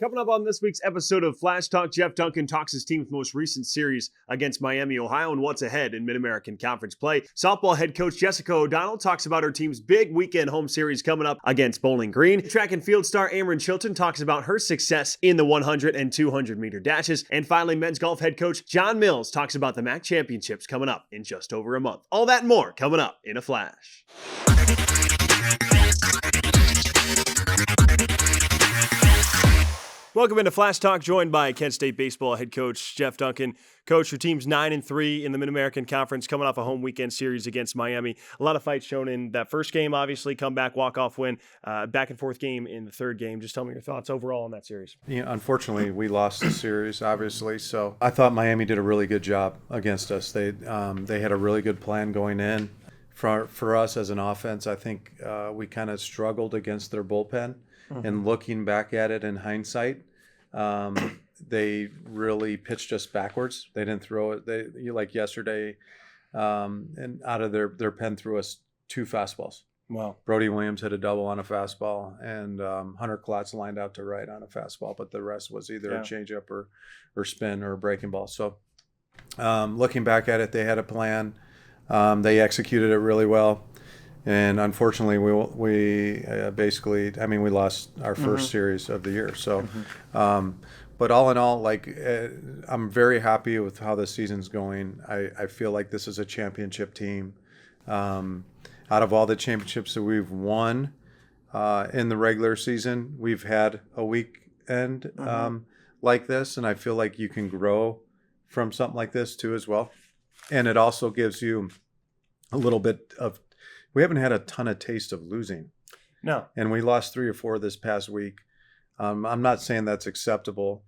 Coming up on this week's episode of Flash Talk, Jeff Duncan talks his team's most recent series against Miami, Ohio, and what's ahead in Mid-American Conference play. Softball head coach Jessica O'Donnell talks about her team's big weekend home series coming up against Bowling Green. Track and field star Amryne Chilton talks about her success in the 100 and 200 meter dashes. And finally, men's golf head coach Jon Mills talks about the MAC championships coming up in just over a month. All that and more coming up in a flash. Welcome into Flash Talk, joined by Kent State baseball head coach Jeff Duncan. Coach, your team's 9-3 in the Mid-American Conference, coming off a home weekend series against Miami. A lot of fights shown in that first game, obviously, comeback, walk-off win, back and forth game in the third game. Just tell me your thoughts overall on that series. Yeah, unfortunately, we lost the series, obviously. So I thought Miami did a really good job against us. They had a really good plan going in. For us as an offense, I think we kind of struggled against their bullpen. And looking back at it in hindsight, they really pitched us backwards. They didn't throw it. Like yesterday, and out of their pen threw us 2 fastballs. Wow. Brody Williams hit a double on a fastball, and Hunter Klotz lined out to right on a fastball, but the rest was either a changeup or spin or a breaking ball. So looking back at it, they had a plan. They executed it really well. And unfortunately, we basically, we lost our first series of the year. So, but all in all, I'm very happy with how the season's going. I feel like this is a championship team. Out of all the championships that we've won in the regular season, we've had a weekend like this, and I feel like you can grow from something like this too as well. And it also gives you a little bit of. We haven't had a ton of taste of losing. No. And we lost 3 or 4 this past week. I'm not saying that's acceptable.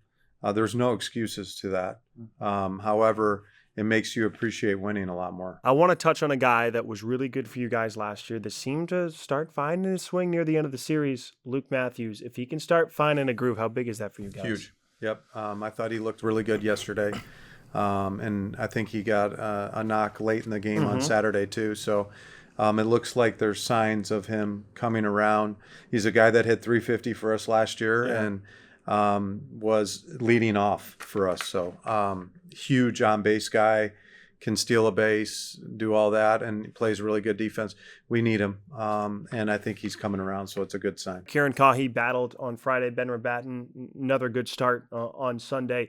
There's no excuses to that. However, it makes you appreciate winning a lot more. I want to touch on a guy that was really good for you guys last year that seemed to start finding his swing near the end of the series, Luke Matthews. If he can start finding a groove, how big is that for you guys? Huge. Yep. I thought he looked really good yesterday. And I think he got a knock late in the game on Saturday too. So it looks like there's signs of him coming around. He's a guy that hit 350 for us last year and was leading off for us. So huge on-base guy, can steal a base, do all that, and he plays really good defense. We need him, and I think he's coming around, so it's a good sign. Kieran Cahy battled on Friday. Ben Rabatin, another good start on Sunday.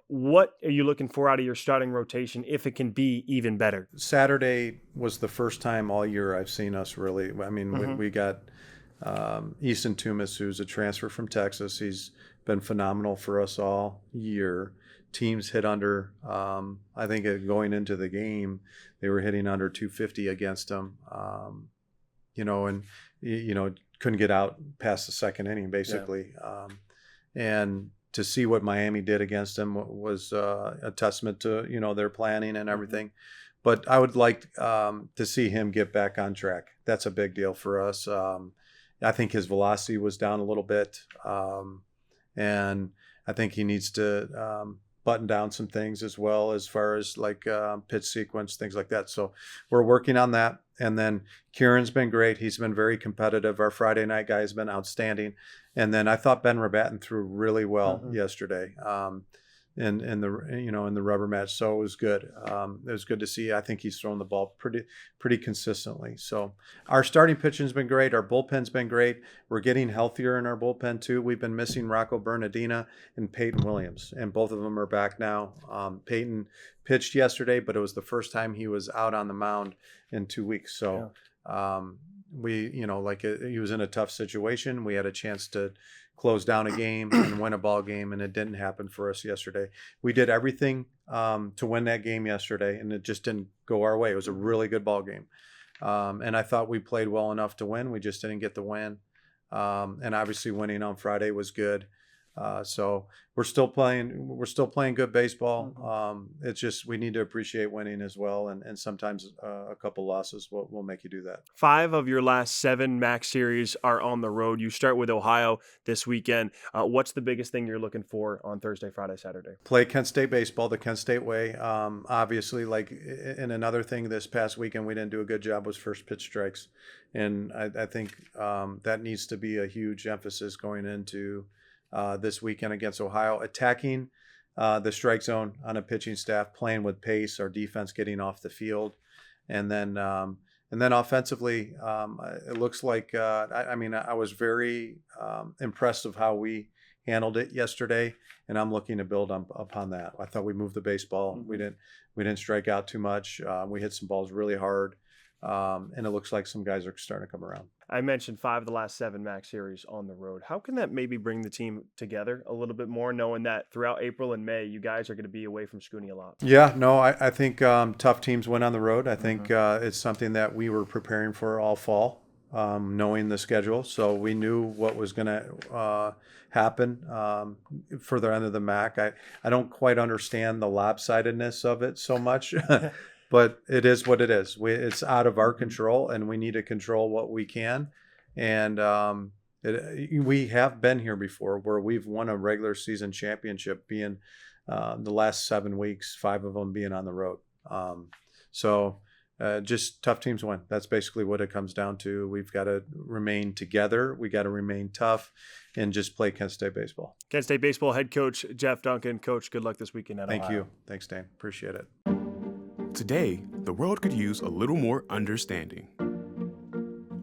What are you looking for out of your starting rotation if it can be even better? Saturday was the first time all year I've seen us really. We got Easton Tumis, who's a transfer from Texas. He's been phenomenal for us all year. Teams hit under, I think going into the game, they were hitting under 250 against him, and couldn't get out past the second inning, basically. And to see what Miami did against him was a testament to, their planning and everything. But I would like to see him get back on track. That's a big deal for us. I think his velocity was down a little bit, and I think he needs to button down some things as well as far as pitch sequence, things like that. So we're working on that. And then Kieran's been great. He's been very competitive. Our Friday night guy has been outstanding. And then I thought Ben Rabatin threw really well yesterday in the rubber match. So it was good. It was good to see. I think he's thrown the ball pretty consistently. So our starting pitching's been great. Our bullpen's been great. We're getting healthier in our bullpen too. We've been missing Rocco Bernardina and Peyton Williams, and both of them are back now. Peyton pitched yesterday, but it was the first time he was out on the mound in 2 weeks. So he was in a tough situation. We had a chance to close down a game and win a ball game, and it didn't happen for us yesterday. We did everything to win that game yesterday, and it just didn't go our way. It was a really good ball game, and I thought we played well enough to win. We just didn't get the win, and obviously winning on Friday was good. So we're still playing good baseball. It's just we need to appreciate winning as well, and sometimes a couple losses will make you do that. 5 of your last 7 MAC series are on the road. You start with Ohio this weekend. What's the biggest thing you're looking for on Thursday, Friday, Saturday? Play Kent State baseball the Kent State way. Obviously, and another thing this past weekend we didn't do a good job was first pitch strikes, and I think that needs to be a huge emphasis going into this weekend against Ohio, attacking the strike zone on a pitching staff, playing with pace, our defense getting off the field, and then offensively, it looks like I was very impressed of how we handled it yesterday, and I'm looking to build upon that. I thought we moved the baseball. Mm-hmm. We didn't strike out too much. We hit some balls really hard, and it looks like some guys are starting to come around. I mentioned 5 of the last 7 MAC series on the road. How can that maybe bring the team together a little bit more, knowing that throughout April and May, you guys are going to be away from Scooney a lot? Yeah, no, I think tough teams win on the road. I think it's something that we were preparing for all fall, knowing the schedule. So we knew what was going to happen for the end of the MAC. I don't quite understand the lopsidedness of it so much. But it is what it is. It's out of our control, and we need to control what we can. And we have been here before where we've won a regular season championship being the last 7 weeks, 5 of them being on the road. Just tough teams win. That's basically what it comes down to. We've got to remain together. We got to remain tough and just play Kent State baseball. Kent State baseball head coach Jeff Duncan. Coach, good luck this weekend at Ohio. Thank you. Thanks, Dan. Appreciate it. Today, the world could use a little more understanding.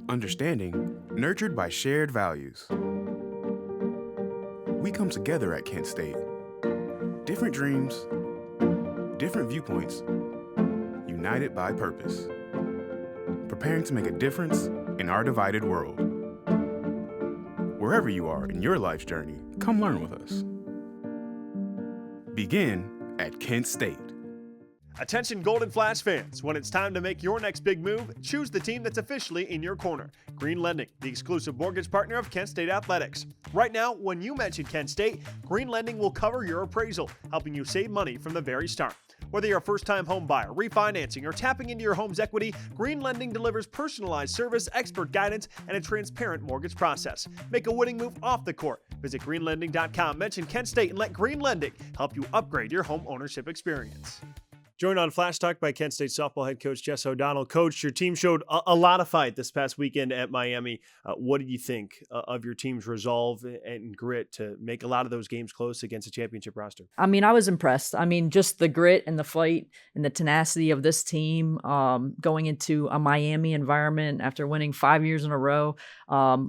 Understanding nurtured by shared values. We come together at Kent State. Different dreams, different viewpoints, united by purpose. Preparing to make a difference in our divided world. Wherever you are in your life's journey, come learn with us. Begin at Kent State. Attention Golden Flash fans, when it's time to make your next big move, choose the team that's officially in your corner. Green Lending, the exclusive mortgage partner of Kent State Athletics. Right now, when you mention Kent State, Green Lending will cover your appraisal, helping you save money from the very start. Whether you're a first-time home buyer, refinancing, or tapping into your home's equity, Green Lending delivers personalized service, expert guidance, and a transparent mortgage process. Make a winning move off the court. Visit greenlending.com, mention Kent State, and let Green Lending help you upgrade your home ownership experience. Joined on Flash Talk by Kent State softball head coach Jess O'Donnell. Coach, your team showed a lot of fight this past weekend at Miami. What did you think of your team's resolve and grit to make a lot of those games close against a championship roster? I mean, I was impressed. I mean, just the grit and the fight and the tenacity of this team going into a Miami environment after winning 5 years in a row.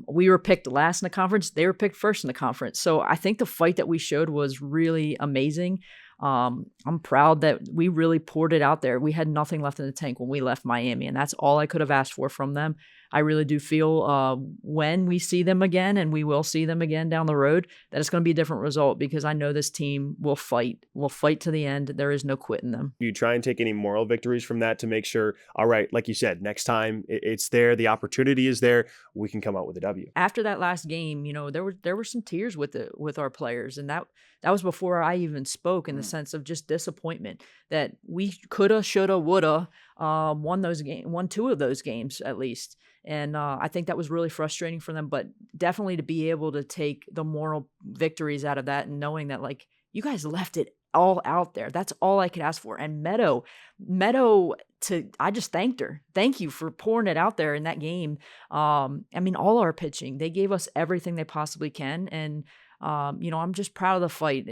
We were picked last in the conference. They were picked first in the conference. So I think the fight that we showed was really amazing. I'm proud that we really poured it out there. We had nothing left in the tank when we left Miami, and that's all I could have asked for from them. I really do feel when we see them again, and we will see them again down the road, that it's going to be a different result because I know this team will fight. We'll fight to the end. There is no quitting them. Do you try and take any moral victories from that to make sure, all right, like you said, next time it's there, the opportunity is there, we can come out with a W? After that last game, you know, there were some tears with our players, and that was before I even spoke, in the sense of just disappointment that we coulda, shoulda, woulda won 2 of those games at least. And I think that was really frustrating for them, but definitely to be able to take the moral victories out of that and knowing that, like, you guys left it all out there. That's all I could ask for. And Meadow, I just thanked her. Thank you for pouring it out there in that game. I mean, all our pitching, they gave us everything they possibly can. And, you know, I'm just proud of the fight.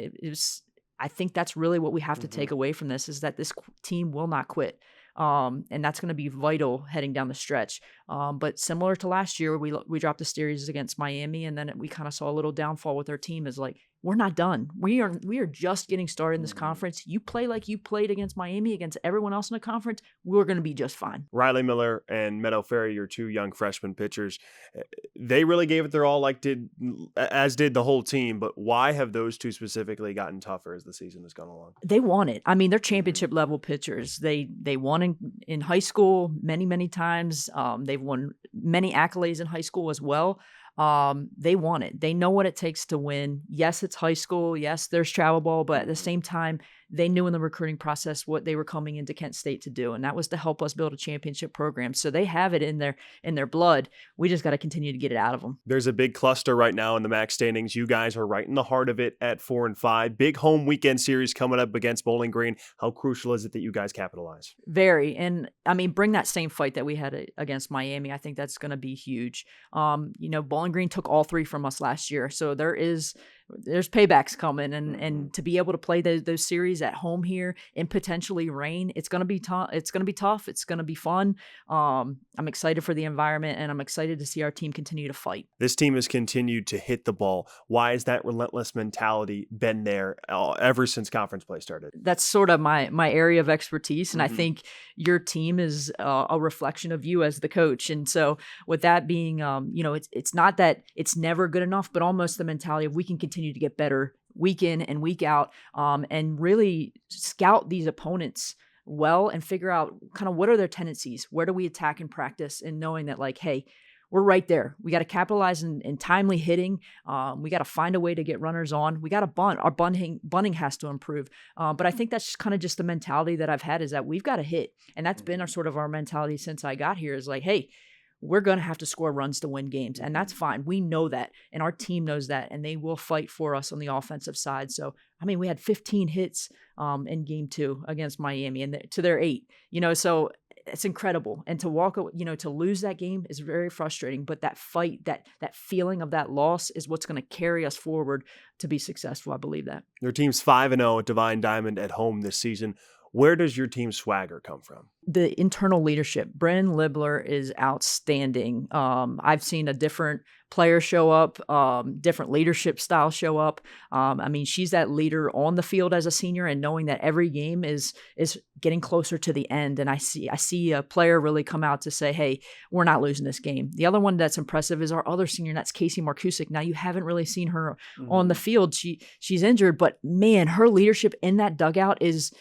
I think that's really what we have to take away from this, is that this team will not quit. And that's going to be vital heading down the stretch. But similar to last year, we dropped the series against Miami, and then we kind of saw a little downfall with our team. Is like, we're not done. We are just getting started in this conference. You play like you played against Miami, against everyone else in the conference, we're going to be just fine. Riley Miller and Meadow Ferry, your 2 young freshman pitchers, they really gave it their all, as did the whole team. But why have those 2 specifically gotten tougher as the season has gone along? They won it. I mean, they're championship level pitchers. They won in high school many times. They've won many accolades in high school as well. They want it. They know what it takes to win. Yes, it's high school. Yes, there's travel ball, but at the same time, they knew in the recruiting process what they were coming into Kent State to do, and that was to help us build a championship program. So they have it in their blood. We just got to continue to get it out of them. There's a big cluster right now in the MAC standings. You guys are right in the heart of it at 4-5. Big home weekend series coming up against Bowling Green. How crucial is it that you guys capitalize? Very. And I mean, bring that same fight that we had against Miami. I think that's going to be huge. You know, Bowling Green took all 3 from us last year, so there is there's paybacks coming, and to be able to play those series at home here in potentially rain, it's going to be tough. It's going to be tough. It's going to be fun. I'm excited for the environment, and I'm excited to see our team continue to fight. This team has continued to hit the ball. Why has that relentless mentality been there ever since conference play started? That's sort of my area of expertise, and I think your team is a reflection of you as the coach. And so with that being, it's not that it's never good enough, but almost the mentality of we can continue to get better week in and week out, and really scout these opponents well and figure out kind of what are their tendencies, where do we attack in practice, and knowing that like, hey, we're right there. We got to capitalize in timely hitting. We got to find a way to get runners on. We got to bunt. Our bunting has to improve. But I think that's kind of just the mentality that I've had, is that we've got to hit. And that's been our mentality since I got here, is like, hey, we're going to have to score runs to win games. And that's fine. We know that. And our team knows that. And they will fight for us on the offensive side. So, I mean, we had 15 hits in game 2 against Miami, and to their 8, so it's incredible. And to to lose that game is very frustrating, but that fight, that feeling of that loss is what's going to carry us forward to be successful. I believe that. Their team's 5-0 at Divine Diamond at home this season. Where does your team's swagger come from? The internal leadership. Brennan Libler is outstanding. I've seen a different player show up, different leadership style show up. I mean, she's that leader on the field as a senior, and knowing that every game is getting closer to the end. And I see a player really come out to say, hey, we're not losing this game. The other one that's impressive is our other senior, and that's Casey Markusik. Now, you haven't really seen her on the field. She's injured, but man, her leadership in that dugout is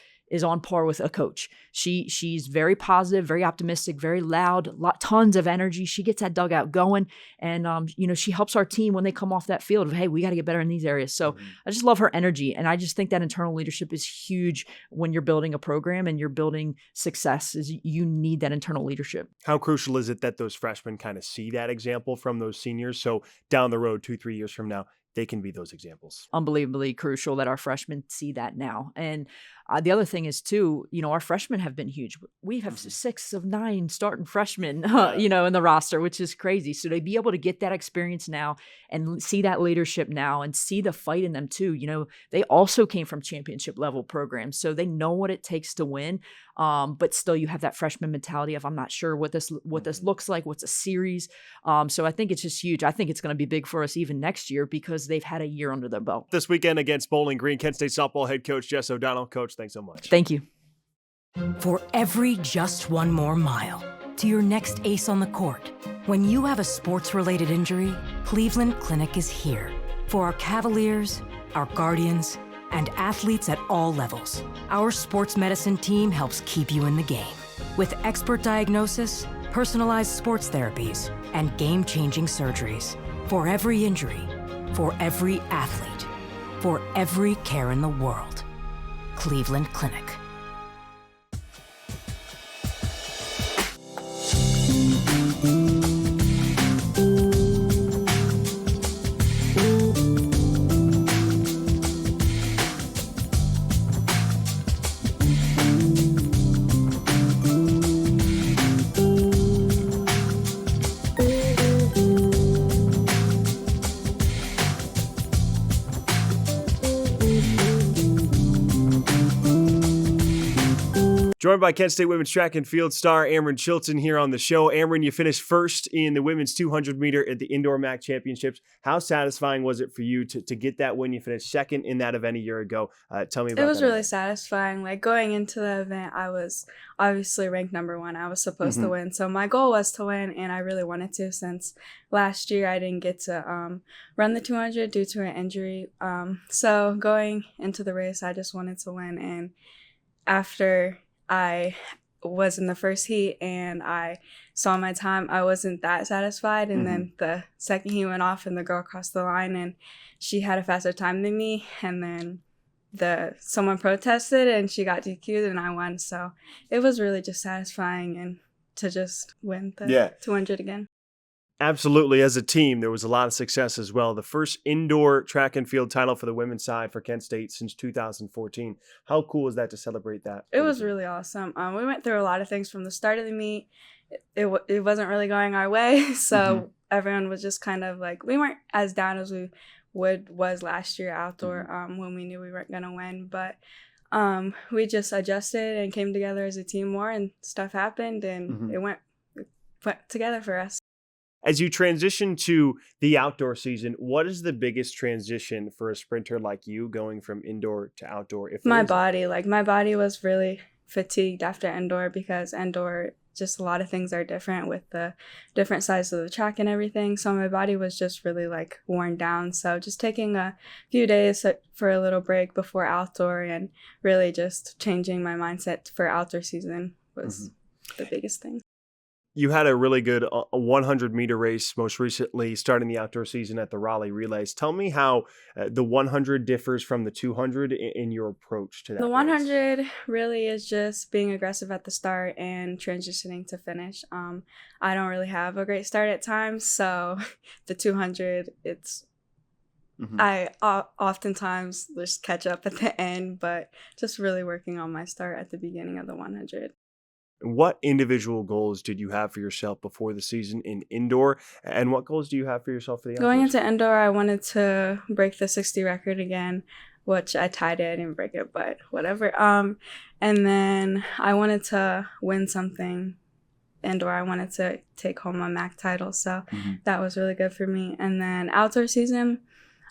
on par with a coach. She's very positive, very optimistic, very loud, tons of energy. She gets that dugout going, and she helps our team when they come off that field of, hey, we got to get better in these areas. So I just love her energy, and I just think that internal leadership is huge when you're building a program and you're building success. Is you need that internal leadership. How crucial is it that those freshmen kind of see that example from those seniors, so down the road 2-3 years from now they can be those examples? Unbelievably crucial that our freshmen see that now. And the other thing is too, our freshmen have been huge. We have 6 of 9 starting freshmen, in the roster, which is crazy. So to be able to get that experience now and see that leadership now and see the fight in them too. They also came from championship level programs, so they know what it takes to win. But still, you have that freshman mentality of, I'm not sure what this looks like. What's a series? So I think it's just huge. I think it's going to be big for us even next year because they've had a year under their belt. This weekend against Bowling Green, Kent State softball head coach Jess O'Donnell. Coach, thanks so much. Thank you. For every just one more mile to your next ace on the court, when you have a sports-related injury, Cleveland Clinic is here. For our Cavaliers, our Guardians, and athletes at all levels, our sports medicine team helps keep you in the game. With expert diagnosis, personalized sports therapies, and game-changing surgeries. For every injury, for every athlete, for every care in the world. Cleveland Clinic. Joined by Kent State women's track and field star Amryne Chilton here on the show. Amryne, you finished first in the women's 200 meter at the Indoor MAC Championships. How satisfying was it for you to get that win? You finished second in that event a year ago. Tell me about that. It was really satisfying. Like, going into the event, I was obviously ranked number 1. I was supposed to win. So my goal was to win, and I really wanted to, since last year I didn't get to run the 200 due to an injury. So going into the race, I just wanted to win. And after I was in the first heat and I saw my time, I wasn't that satisfied. And then the second heat went off and the girl crossed the line and she had a faster time than me. And then someone protested and she got DQ'd and I won. So it was really just satisfying and to just win the 200 again. Absolutely. As a team, there was a lot of success as well. The first indoor track and field title for the women's side for Kent State since 2014. How cool is that to celebrate that? It was really awesome. We went through a lot of things from the start of the meet. It wasn't really going our way. So everyone was just kind of like, we weren't as down as we was last year outdoor when we knew we weren't going to win. But we just adjusted and came together as a team more, and stuff happened, and it went together for us. As you transition to the outdoor season, what is the biggest transition for a sprinter like you going from indoor to outdoor? My body was really fatigued after indoor, because indoor, just a lot of things are different with the different size of the track and everything. So my body was just really like worn down. So just taking a few days for a little break before outdoor and really just changing my mindset for outdoor season was the biggest thing. You had a really good 100-meter race most recently, starting the outdoor season at the Raleigh Relays. Tell me how the 100 differs from the 200 in your approach to that. The 100 really is just being aggressive at the start and transitioning to finish. I don't really have a great start at times, so the 200, I oftentimes just catch up at the end, but just really working on my start at the beginning of the 100. What individual goals did you have for yourself before the season in indoor, and what goals do you have for yourself for the outdoors? Going into indoor, I wanted to break the 60 record again, which I tied it. I didn't break it, but whatever. And then I wanted to win something indoor. I wanted to take home a MAC title, so that was really good for me. And then outdoor season,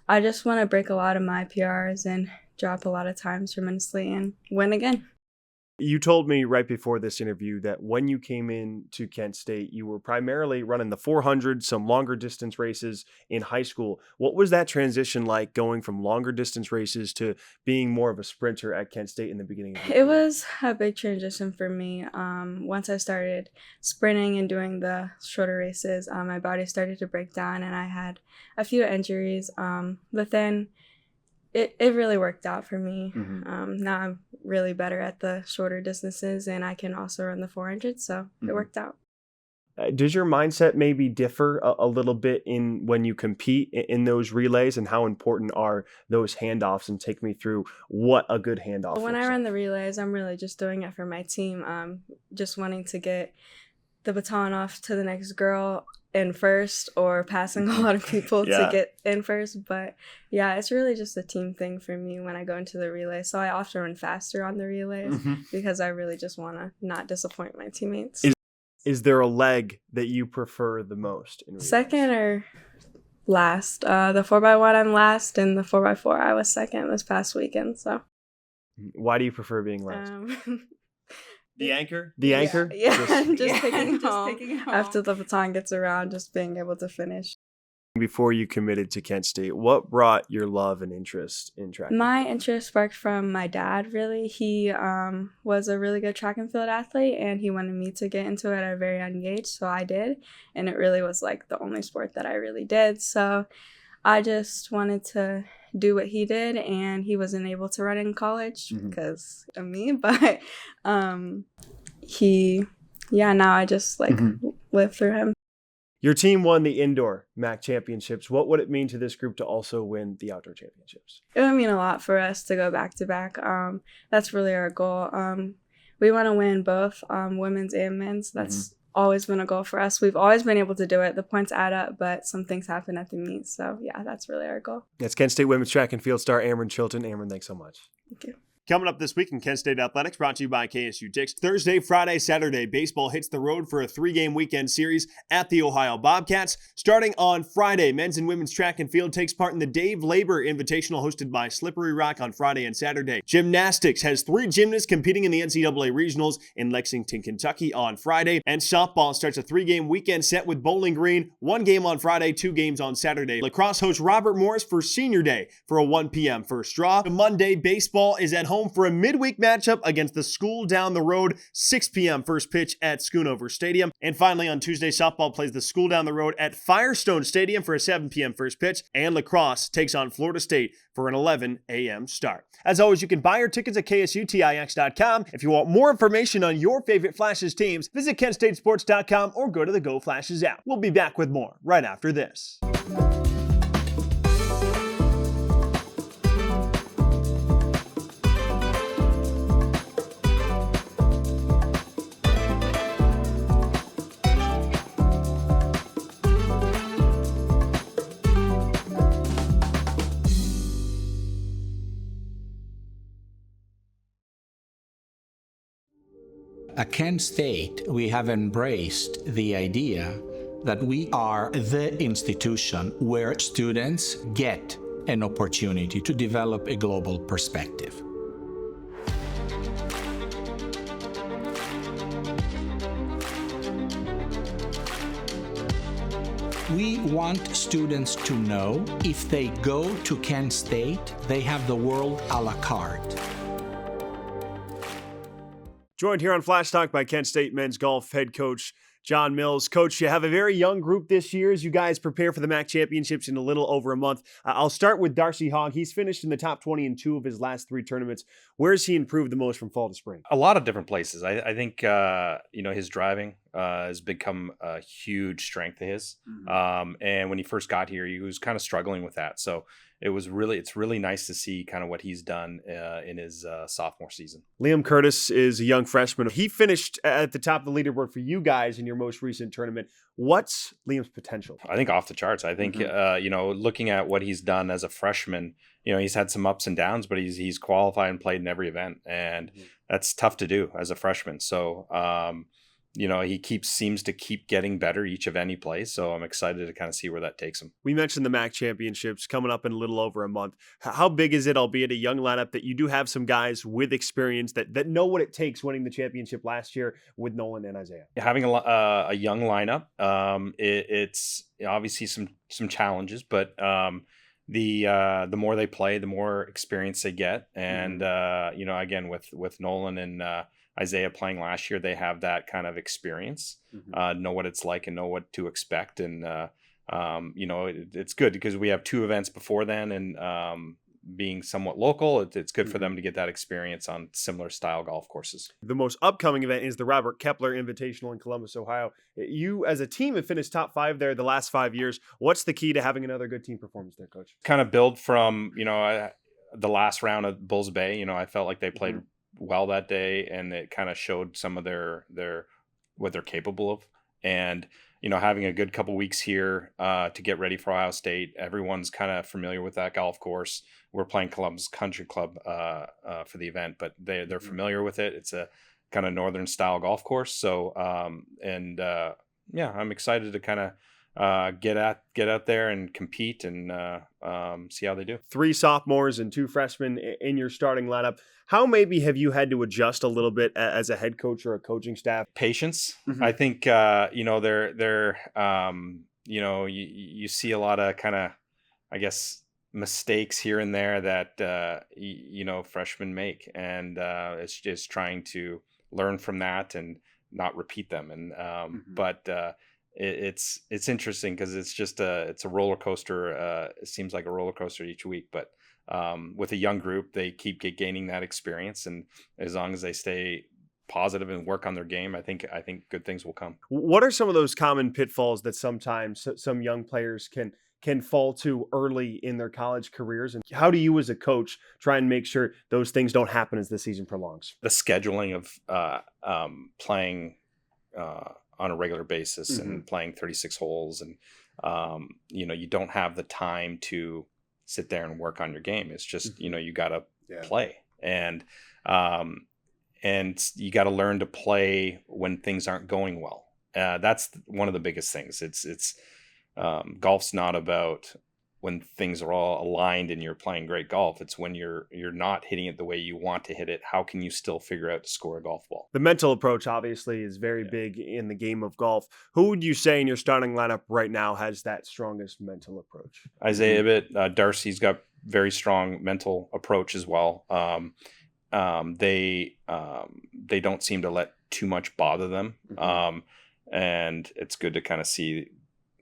I just want to break a lot of my PRs and drop a lot of times tremendously and win again. You told me right before this interview that when you came in to Kent State, you were primarily running the 400, some longer distance races in high school. What was that transition like, going from longer distance races to being more of a sprinter at Kent State in the beginning of the year? It was a big transition for me. Once I started sprinting and doing the shorter races, my body started to break down and I had a few injuries. But then it really worked out for me. Now I'm really better at the shorter distances and I can also run the 400, so it worked out. Does your mindset maybe differ a little bit in when you compete in those relays, and how important are those handoffs? And take me through what a good handoff When looks I run like. the relays, I'm really just doing it for my team, just wanting to get the baton off to the next girl in first, or passing a lot of people to get in first. But yeah, it's really just a team thing for me when I go into the relay. So I often run faster on the relays because I really just want to not disappoint my teammates. Is there a leg that you prefer the most in relays? Second or last? The 4x1 I'm last, and the 4x4 I was second this past weekend. So why do you prefer being last? The anchor? The yeah, anchor? Yeah, Just taking home after the baton gets around, just being able to finish. Before you committed to Kent State, what brought your love and interest in track? My interest sparked from my dad, really. He was a really good track and field athlete, and he wanted me to get into it at a very young age, so I did. And it really was like the only sport that I really did. So I just wanted to do what he did, and he wasn't able to run in college because of me. But now I just live through him. Your team won the indoor MAC championships. What would it mean to this group to also win the outdoor championships? It would mean a lot for us to go back to back. That's really our goal. We want to win both women's and men's. That's always been a goal for us. We've always been able to do it. The points add up, but some things happen at the meet. So yeah, that's really our goal. That's Kent State women's track and field star Amryne Chilton. Amryne, thanks so much. Thank you. Coming up this week in Kent State Athletics, brought to you by KSU Ticks. Thursday, Friday, Saturday, baseball hits the road for a 3-game weekend series at the Ohio Bobcats. Starting on Friday, men's and women's track and field takes part in the Dave Labor Invitational hosted by Slippery Rock on Friday and Saturday. Gymnastics has 3 gymnasts competing in the NCAA Regionals in Lexington, Kentucky on Friday. And softball starts a 3-game weekend set with Bowling Green, 1 game on Friday, 2 games on Saturday. Lacrosse hosts Robert Morris for Senior Day for a 1 p.m. first draw. Monday, baseball is at home for a midweek matchup against the school down the road, 6 p.m. first pitch at Schoonover Stadium. And finally, on Tuesday, softball plays the school down the road at Firestone Stadium for a 7 p.m. first pitch, and lacrosse takes on Florida State for an 11 a.m. start. As always, you can buy your tickets at ksutix.com. If you want more information on your favorite Flashes teams, visit kentstatesports.com or go to the Go Flashes app. We'll be back with more right after this. At Kent State, we have embraced the idea that we are the institution where students get an opportunity to develop a global perspective. We want students to know if they go to Kent State, they have the world a la carte. Joined here on Flash Talk by Kent State men's golf head coach Jon Mills. Coach, you have a very young group this year as you guys prepare for the MAC championships in a little over a month. I'll start with Darcy Hogg. He's finished in the top 20 in 2 of his last 3 tournaments. Where has he improved the most from fall to spring? A lot of different places. I think his driving has become a huge strength of his. And when he first got here, he was kind of struggling with that. So it's really nice to see kind of what he's done in his sophomore season. Liam Curtis is a young freshman. He finished at the top of the leaderboard for you guys in your most recent tournament. What's Liam's potential? I think off the charts. I think, looking at what he's done as a freshman, he's had some ups and downs, but he's qualified and played in every event. And that's tough to do as a freshman. So, he seems to keep getting better each event he plays. So I'm excited to kind of see where that takes him. We mentioned the MAC championships coming up in a little over a month. How big is it, albeit a young lineup, that you do have some guys with experience that know what it takes winning the championship last year with Nolan and Isaiah? Having a young lineup, it's obviously some challenges, but the more they play, the more experience they get. And, again, with Nolan and Isaiah playing last year, they have that kind of experience, know what it's like and know what to expect. And, it's good because we have 2 events before then, and being somewhat local, it's good for them to get that experience on similar style golf courses. The most upcoming event is the Robert Kepler Invitational in Columbus, Ohio. You as a team have finished top 5 there the last 5 years. What's the key to having another good team performance there, Coach? Kind of build from, the last round of Bulls Bay. I felt like they played well that day, and it kind of showed some of their what they're capable of. And having a good couple weeks here to get ready for Ohio State, everyone's kind of familiar with that golf course. We're playing Columbus Country Club for the event, but they're familiar with it. It's a kind of northern style golf course. So I'm excited to kind of get out there and compete and see how they do. 3 sophomores and 2 freshmen in your starting lineup. How maybe have you had to adjust a little bit as a head coach or a coaching staff? Patience. I think you see a lot of kind of, I guess, mistakes here and there that freshmen make, and it's just trying to learn from that and not repeat them. And it's interesting because it's a roller coaster. It seems like a roller coaster each week, but with a young group, they keep gaining that experience, and as long as they stay positive and work on their game, I think good things will come. What are some of those common pitfalls that sometimes some young players can fall to early in their college careers, and how do you as a coach try and make sure those things don't happen as the season prolongs? The scheduling of playing on a regular basis and playing 36 holes, and you don't have the time to sit there and work on your game. It's just you got to play, and you got to learn to play when things aren't going well. That's one of the biggest things. It's golf's not about when things are all aligned and you're playing great golf. It's when you're not hitting it the way you want to hit it. How can you still figure out to score a golf ball? The mental approach obviously is very big in the game of golf. Who would you say in your starting lineup right now has that strongest mental approach? Isaiah Ibbett, Darcy's got very strong mental approach as well. They don't seem to let too much bother them. And it's good to kind of see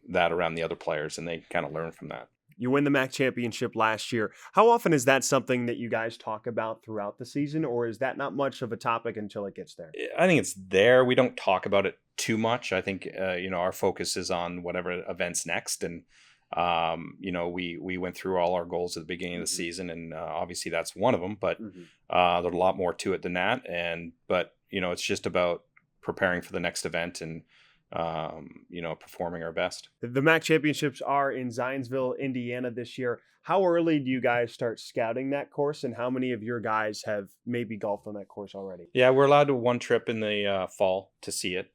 that around the other players, and they kind of learn from that. You win the MAC championship last year. How often is that something that you guys talk about throughout the season, or is that not much of a topic until it gets there? I think it's there. We don't talk about it too much. I think, our focus is on whatever event's next. And, we went through all our goals at the beginning of the season, and obviously that's one of them, but there's a lot more to it than that. But it's just about preparing for the next event and performing our best. The MAC championships are in Zionsville, Indiana this year. How early do you guys start scouting that course, and how many of your guys have maybe golfed on that course already? Yeah, we're allowed to one trip in the fall to see it.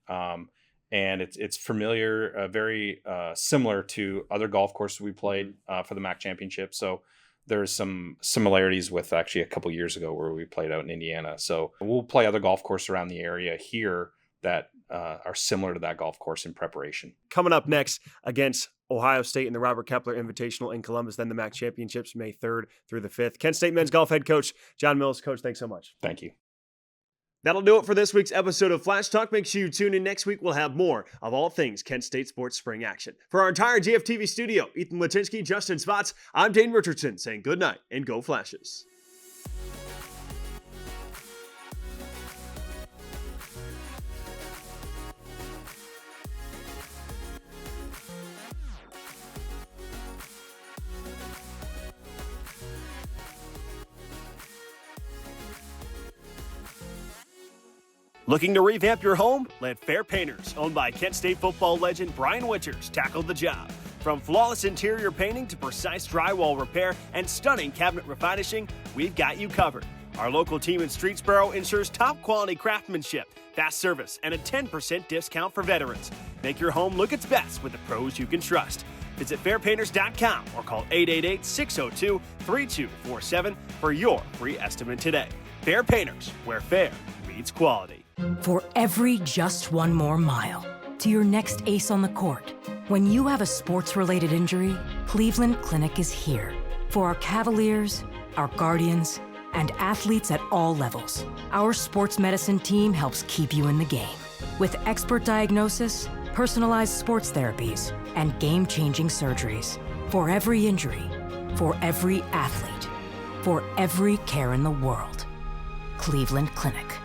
And it's familiar, very similar to other golf courses we played for the MAC championship. So there's some similarities with actually a couple years ago where we played out in Indiana. So we'll play other golf courses around the area here that are similar to that golf course in preparation. Coming up next against Ohio State in the Robert Kepler Invitational in Columbus, then the MAC championships May 3rd through the 5th. Kent State men's golf head coach Jon Mills. Coach, thanks so much. Thank you. That'll do it for this week's episode of Flash Talk. Make sure you tune in next week. We'll have more of all things Kent State sports spring action. For our entire GFTV studio, Ethan Latinsky, Justin Spots, I'm Dane Richardson saying good night and go Flashes. Looking to revamp your home? Let Fair Painters, owned by Kent State football legend Brian Winters, tackle the job. From flawless interior painting to precise drywall repair and stunning cabinet refinishing, we've got you covered. Our local team in Streetsboro ensures top quality craftsmanship, fast service, and a 10% discount for veterans. Make your home look its best with the pros you can trust. Visit fairpainters.com or call 888-602-3247 for your free estimate today. Fair Painters, where fair meets quality. For every just one more mile to your next ace on the court. When you have a sports-related injury, Cleveland Clinic is here. For our Cavaliers, our Guardians, and athletes at all levels, our sports medicine team helps keep you in the game. With expert diagnosis, personalized sports therapies, and game-changing surgeries. For every injury, for every athlete, for every care in the world. Cleveland Clinic.